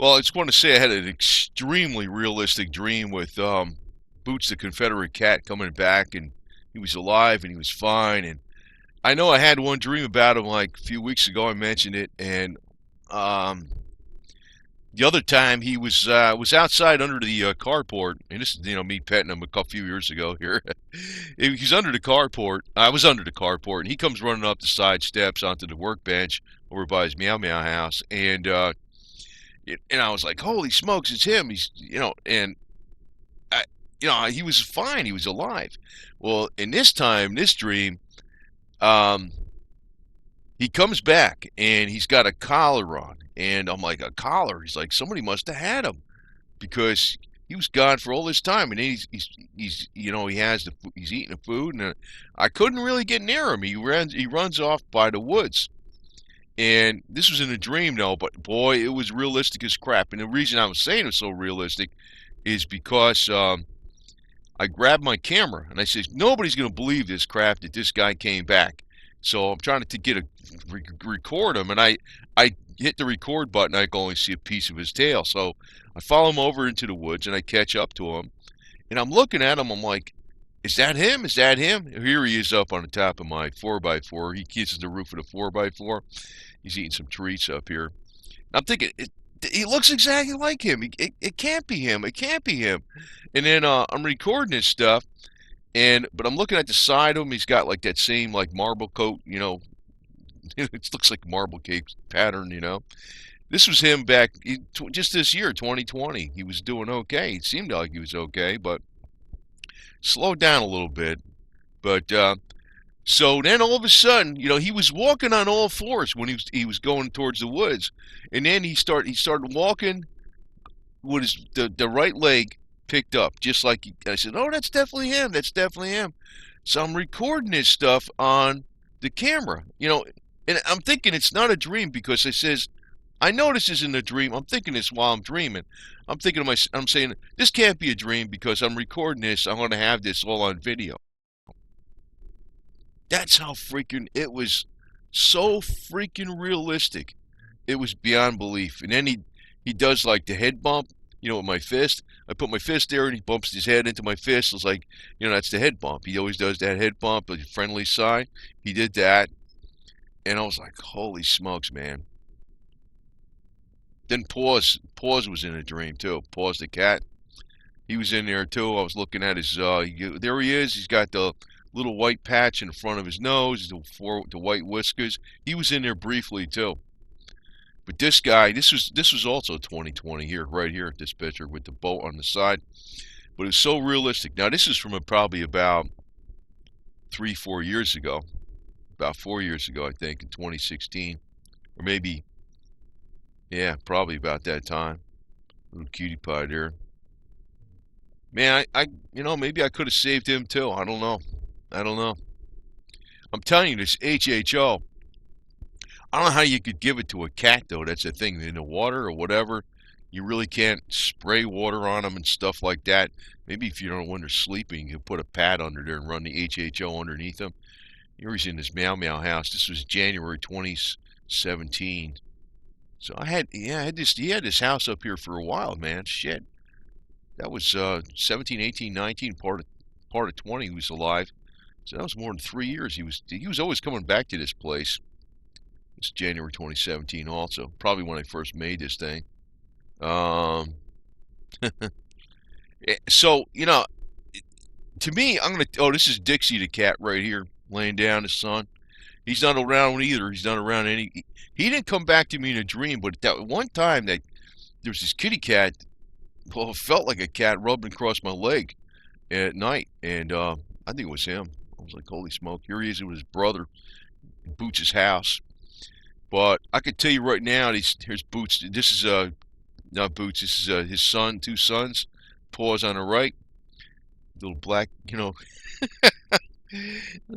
Well, I just want to say I had an extremely realistic dream with Boots the Confederate Cat coming back, and he was alive and he was fine. And I know I had one dream about him like a few weeks ago. I mentioned it, and um, the other time he was outside under the carport, and this is me petting him a couple few years ago here. He's under the carport. I was under the carport, and he comes running up the side steps onto the workbench over by his meow meow house, and I was like, "Holy smokes, it's him!" And I, he was fine. He was alive. Well, in this dream, um, he comes back and he's got a collar on, and I'm like, "A collar?" He's like, "Somebody must have had him because he was gone for all this time, and then he's he's eating the food, and I couldn't really get near him. He runs off by the woods." And this was in a dream, though, but boy, it was realistic as crap. And the reason I was saying it was so realistic is because I grabbed my camera and I said, nobody's going to believe this crap that this guy came back. So I'm trying to get record him, and I hit the record button. I can only see a piece of his tail. So I follow him over into the woods and I catch up to him. And I'm looking at him. I'm like, is that him? Is that him? Here he is up on the top of my 4x4. He kisses the roof of the 4x4. He's eating some treats up here. I'm thinking, he looks exactly like him. It can't be him. It can't be him. And then I'm recording this stuff, but I'm looking at the side of him. He's got like that same like marble coat, it looks like marble cake pattern. This was him back just this year, 2020. He was doing okay. It seemed like he was okay, but slowed down a little bit. But so then all of a sudden, he was walking on all fours when he was going towards the woods, and then he started walking with the right leg picked up, just like I said. Oh, that's definitely him. That's definitely him. So I'm recording this stuff on the camera, and I'm thinking it's not a dream because it says I know this isn't a dream. I'm thinking this while I'm dreaming. I'm saying this can't be a dream because I'm recording this. I'm going to have this all on video. That's how freaking it was, so freaking realistic. It was beyond belief. And then he does like the head bump, with my fist. I put my fist there and he bumps his head into my fist. It's like, that's the head bump. He always does that head bump, like a friendly sign. He did that. And I was like, holy smokes, man. Then Paws was in a dream too. Paws the cat. He was in there too. I was looking at his. There he is. He's got the little white patch in front of his nose, the white whiskers. He was in there briefly too. But this guy, this was also 2020 here, right here, this picture with the boat on the side. But it's so realistic. Now this is from probably about 3-4 years ago, about 4 years ago, I think, in 2016, or maybe, yeah, probably about that time. Little cutie pie there. Man, maybe I could have saved him too. I don't know. I don't know. I'm telling you, this HHO. I don't know how you could give it to a cat though. That's a thing in the water or whatever. You really can't spray water on them and stuff like that. Maybe if you don't know when they're sleeping, you can put a pad under there and run the HHO underneath them. Here he's in this meow meow house. This was January 2017. So he had this house up here for a while, man. Shit. That was 17, 18, 19, part of 20 he was alive. So that was more than 3 years. He was always coming back to this place. It's January 2017 also. Probably when I first made this thing. So, to me, this is Dixie the cat right here, laying down in the sun. He's not around either. He's not around any. He didn't come back to me in a dream, but that one time that there was this kitty cat. Well, it felt like a cat rubbing across my leg at night, and I think it was him. I was like, holy smoke, here he is with his brother in Boots' house. But I can tell you right now, here's Boots. This is not Boots. This is his son, two sons. Paws on the right, little black, they're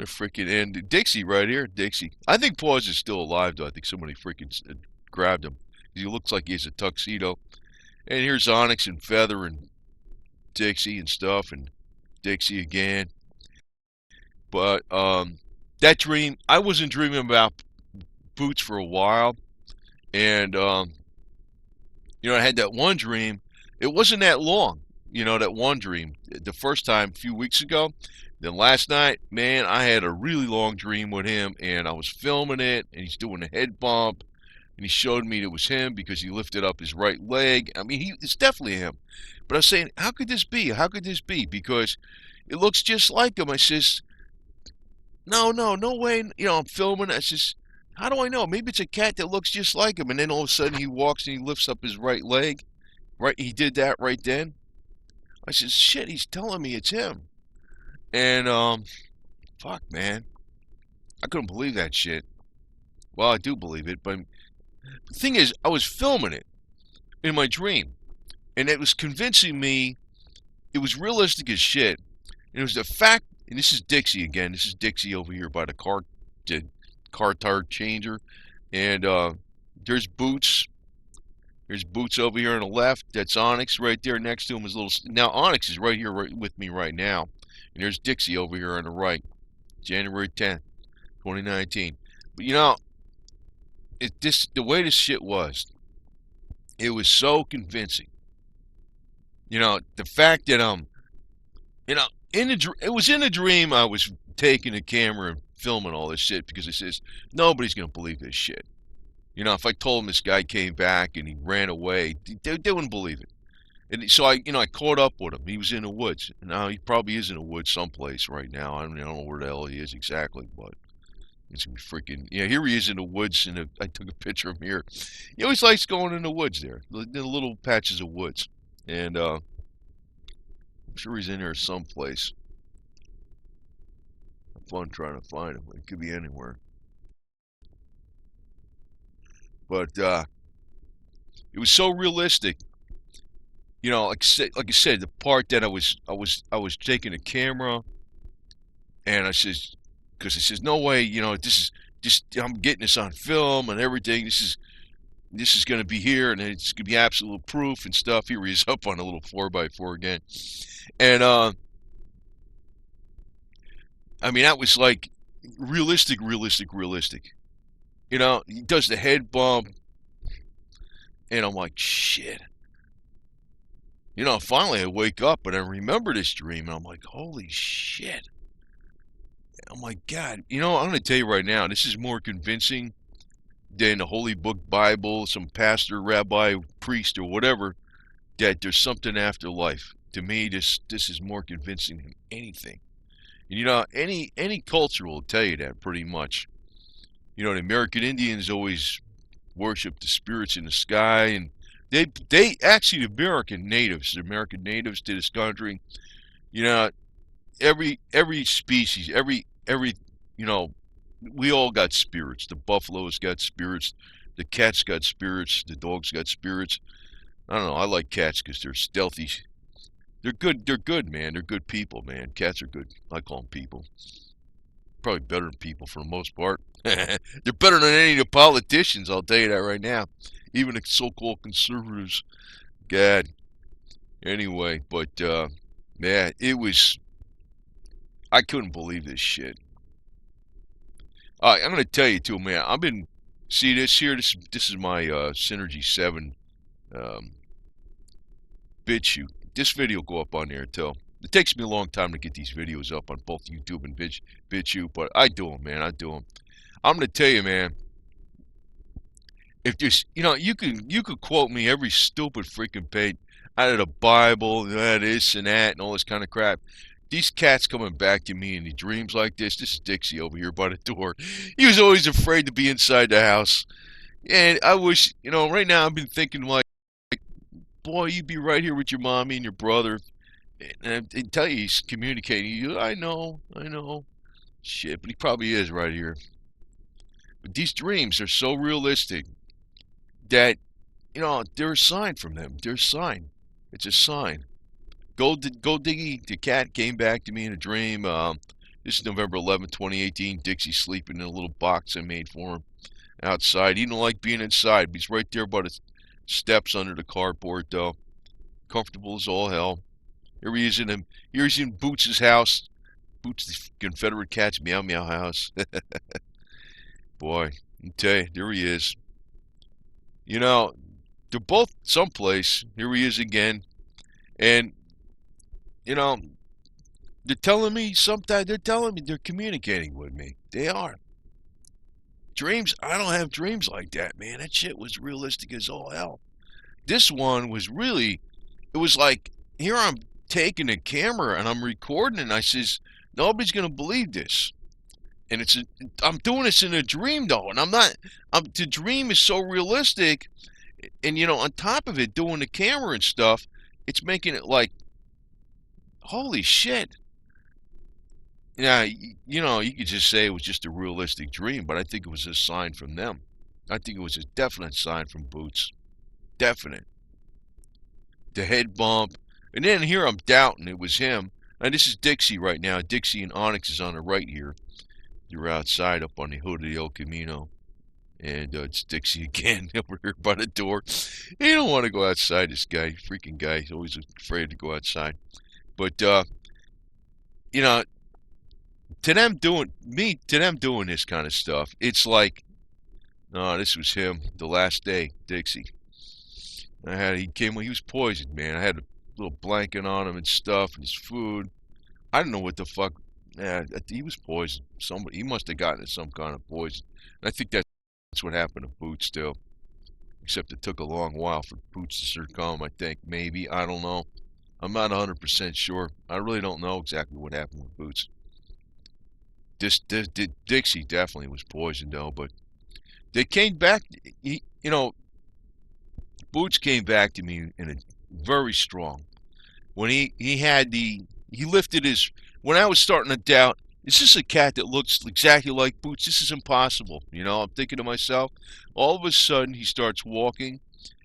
freaking, and Dixie right here, Dixie. I think Paws is still alive though. I think somebody freaking grabbed him. He looks like he has a tuxedo. And here's Onyx and Feather and Dixie and stuff, and Dixie again. But that dream, I wasn't dreaming about Boots for a while, and I had that one dream. It wasn't that long, that one dream. The first time, a few weeks ago. Then last night, man, I had a really long dream with him, and I was filming it, and he's doing a head bump, and he showed me it was him because he lifted up his right leg. I mean, it's definitely him. But I was saying, how could this be? How could this be? Because it looks just like him. I says, no, no, no way. I'm filming. I says, how do I know? Maybe it's a cat that looks just like him. And then all of a sudden he walks and he lifts up his right leg. Right, he did that right then. I said, shit, he's telling me it's him. And fuck, man, I couldn't believe that shit. Well, I do believe it, but the thing is, I was filming it in my dream, and it was convincing me it was realistic as shit. And it was the fact, and this is Dixie again. This is Dixie over here by the car tire changer, and there's Boots. There's Boots over here on the left. That's Onyx right there next to him. Is little. Now Onyx is right here with me right now, and there's Dixie over here on the right. January 10th, 2019. But the way this shit was, it was so convincing. The fact that it was in a dream. I was taking a camera and filming all this shit because it says nobody's gonna believe this shit. If I told them this guy came back and he ran away, they wouldn't believe it. And so I caught up with him. He was in the woods. Now he probably is in the woods someplace right now. I don't know where the hell he is exactly, but it's gonna be freaking. Yeah, here he is in the woods, and I took a picture of him here. He always likes going in the woods there, the little patches of woods, and I'm sure he's in there someplace. Have fun trying to find him. It could be anywhere. But it was so realistic. Like I said, the part that I was taking a camera, and I says, because it says no way, this is just I'm getting this on film and everything. This is going to be here, and it's going to be absolute proof and stuff. Here he is up on a little 4x4 again, and I mean that was like realistic. He does the head bump, and I'm like, shit. Finally I wake up and I remember this dream, and I'm like, holy shit. Oh my God. I'm going to tell you right now, this is more convincing than the Holy Book Bible, some pastor, rabbi, priest, or whatever, that there's something after life. To me, this is more convincing than anything. And any culture will tell you that pretty much. The American Indians always worship the spirits in the sky, and they actually the American natives to this country, every species, every we all got spirits. The buffaloes got spirits, the cats got spirits, the dogs got spirits. I don't know, I like cats because they're stealthy. They're good, man. They're good people, man. Cats are good. I call them people. Probably better than people for the most part. They're better than any of the politicians, I'll tell you that right now. Even the so-called conservatives. God. Anyway, but yeah, I couldn't believe this shit. I'm gonna tell you too, man. See this here. This is my Synergy 7 BitChute. This video will go up on there too. It takes me a long time to get these videos up on both YouTube and BitChute, but I do them, man. I do them. I'm gonna tell you, man. If there's, you could quote me every stupid freaking page out of the Bible, this and that, and all this kind of crap. These cats coming back to me in the dreams like this. This is Dixie over here by the door. He was always afraid to be inside the house, and I wish, right now I've been thinking like, boy, you'd be right here with your mommy and your brother, and tell you he's communicating. I know, shit, but he probably is right here. But these dreams are so realistic that, they're a sign from them. They're a sign. It's a sign. Go Diggy, the cat came back to me in a dream. This is November 11th, 2018. Dixie's sleeping in a little box I made for him outside. He don't like being inside, but he's right there by the steps under the cardboard, though. Comfortable as all hell. Here he is in Boots' house. Boots, the Confederate cat's meow meow house. Boy, I tell you, there he is. They're both someplace. Here he is again. And, you know, they're telling me sometimes, they're telling me they're communicating with me. They are. Dreams, I don't have dreams like that, man. That shit was realistic as all hell. This one was really, it was like, here I'm taking a camera and I'm recording and I says, nobody's going to believe this. And I'm doing this in a dream though. And the dream is so realistic. And, on top of it, doing the camera and stuff, it's making it like, holy shit. Yeah, you could just say it was just a realistic dream, but I think it was a sign from them. I think it was a definite sign from Boots. Definite. The head bump. And then here I'm doubting it was him. And this is Dixie right now. Dixie and Onyx is on the right here. You're outside up on the hood of the El Camino. And it's Dixie again over here by the door. He don't want to go outside, this guy. Freaking guy. He's always afraid to go outside. But, you know, to them doing this kind of stuff, it's like, no, this was him the last day, Dixie. He was poisoned, man. I had a little blanket on him and stuff, and his food. I don't know what the fuck. Yeah, he was poisoned. He must have gotten some kind of poison. And I think that's what happened to Boots too. Except it took a long while for Boots to succumb. I think maybe I don't know. I'm not 100% sure. I really don't know exactly what happened with Boots. Dixie definitely was poisoned though, but they came back. Boots came back to me in a very strong. When he lifted his. When I was starting to doubt, is this a cat that looks exactly like Boots? This is impossible. I'm thinking to myself. All of a sudden, he starts walking,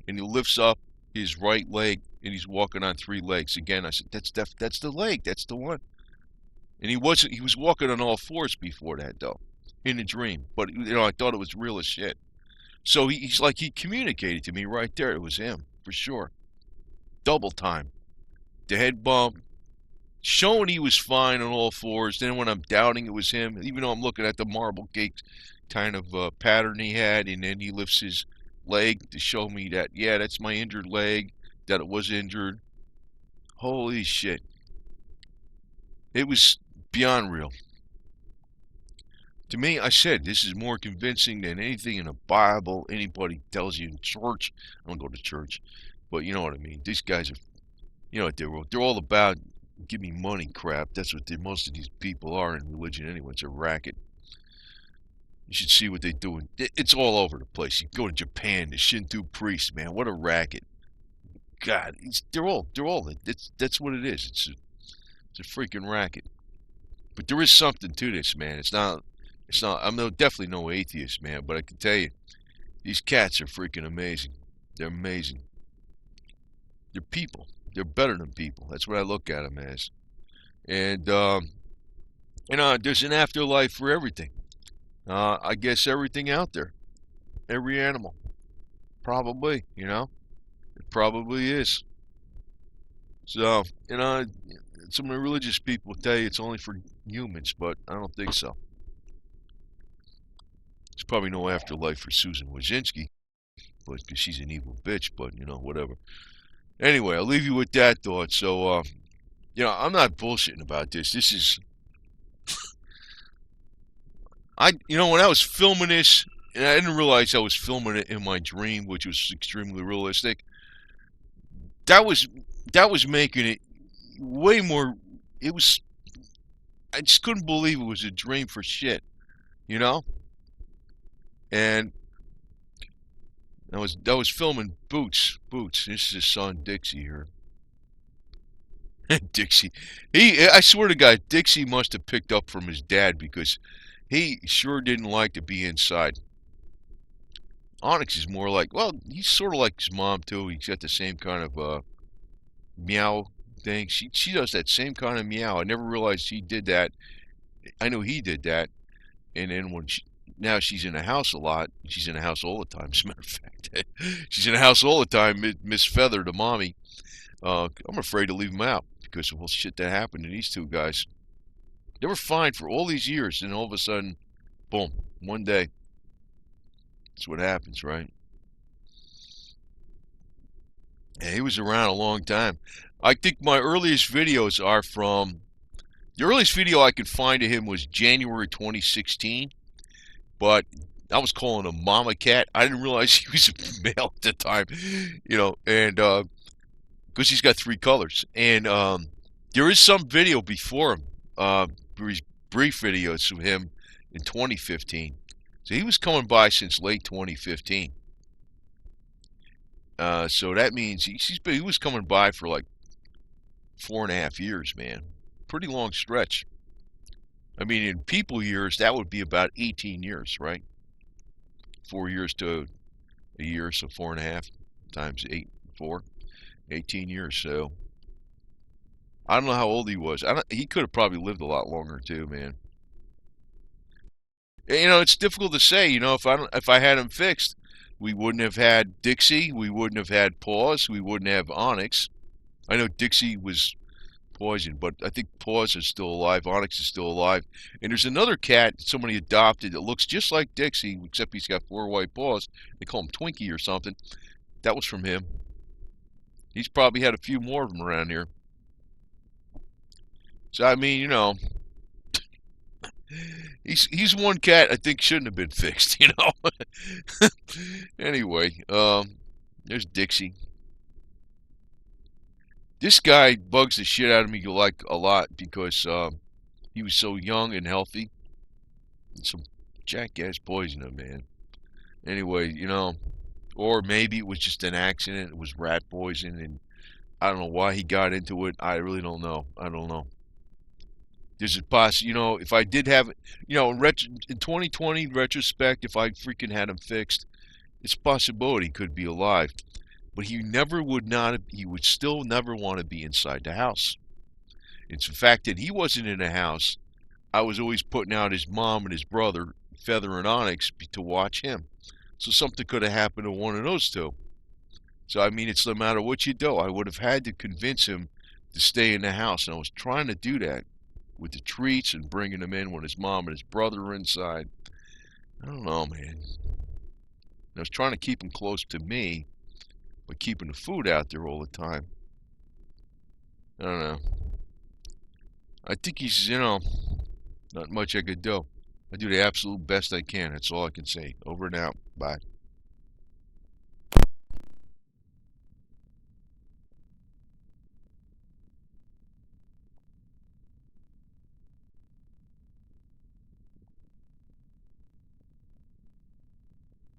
and he lifts up his right leg, and he's walking on three legs. Again, I said, that's the leg. That's the one. And he was walking on all fours before that, though, in a dream. But, I thought it was real as shit. So he's like, he communicated to me right there. It was him, for sure. Double time. The head bump. Showing he was fine on all fours. Then when I'm doubting it was him, even though I'm looking at the marble gate kind of pattern he had, and then he lifts his leg to show me that, yeah, that's my injured leg, that it was injured. Holy shit. It was beyond real. To me, I said, this is more convincing than anything in the Bible, anybody tells you in church. I don't go to church, but you know what I mean. These guys are, they're all about give me money crap. That's what most of these people are in religion anyway. It's a racket. You should see what they're doing. It's all over the place. You go to Japan, the Shinto priests, man, what a racket. God, that's what it is. It's a freaking racket. But there is something to this, man. I'm definitely no atheist, man, but I can tell you, these cats are freaking amazing. They're amazing. They're people. They're better than people. That's what I look at them as. And, there's an afterlife for everything. I guess everything out there. Every animal. Probably, It probably is. So, some of the religious people tell you it's only for humans, but I don't think so. There's probably no afterlife for Susan Wojcicki, but because she's an evil bitch, but, whatever. Anyway, I'll leave you with that thought. So, I'm not bullshitting about this. This is, when I was filming this, and I didn't realize I was filming it in my dream, which was extremely realistic. That was making it way more. I just couldn't believe it was a dream for shit, And I was filming Boots. This is his son Dixie here. Dixie. I swear to God, Dixie must have picked up from his dad because he sure didn't like to be inside. Onyx is more like, well, he's sort of like his mom too. He's got the same kind of meow thing. She does that same kind of meow. I never realized he did that. I knew he did that. And then now she's in the house a lot. She's in the house all the time, as a matter of fact. She's in the house all the time, Miss Feather, the mommy. I'm afraid to leave them out because of all shit that happened to these two guys. They were fine for all these years, and all of a sudden, boom, one day. That's what happens, right? And he was around a long time. I think my earliest videos are from the earliest video I could find of him was January 2016, but I was calling him Mama Cat. I didn't realize he was a male at the time, and because he's got three colors. And there is some video before him, brief videos of him in 2015. So he was coming by since late 2015. So that means he was coming by for like 4.5 years, man. Pretty long stretch. I mean, in people years, that would be about 18 years, right? 4 years to a year, so 4.5 times 18 years. So I don't know how old he was. He could have probably lived a lot longer too, man. It's difficult to say. If I had him fixed, we wouldn't have had Dixie. We wouldn't have had Paws. We wouldn't have Onyx. I know Dixie was poisoned, but I think Paws is still alive. Onyx is still alive. And there's another cat somebody adopted that looks just like Dixie, except he's got 4 white paws. They call him Twinkie or something. That was from him. He's probably had a few more of them around here. So I mean, he's one cat I think shouldn't have been fixed. Anyway, there's Dixie. This guy bugs the shit out of me like a lot because he was so young and healthy. And some jackass poisoned him, man. Anyway, or maybe it was just an accident. It was rat poison, and I don't know why he got into it. I really don't know. I don't know. There's a if I did have, in 2020 retrospect, if I freaking had him fixed, it's a possibility he could be alive. But he would still never want to be inside the house. It's the fact that he wasn't in the house. I was always putting out his mom and his brother, Feather and Onyx, to watch him. So something could have happened to one of those two. So, I mean, it's no matter what you do. I would have had to convince him to stay in the house. And I was trying to do that with the treats and bringing him in when his mom and his brother were inside. I don't know, man. I was trying to keep him close to me, but keeping the food out there all the time. I don't know. I think he's, not much I could do. I do the absolute best I can. That's all I can say. Over and out. Bye.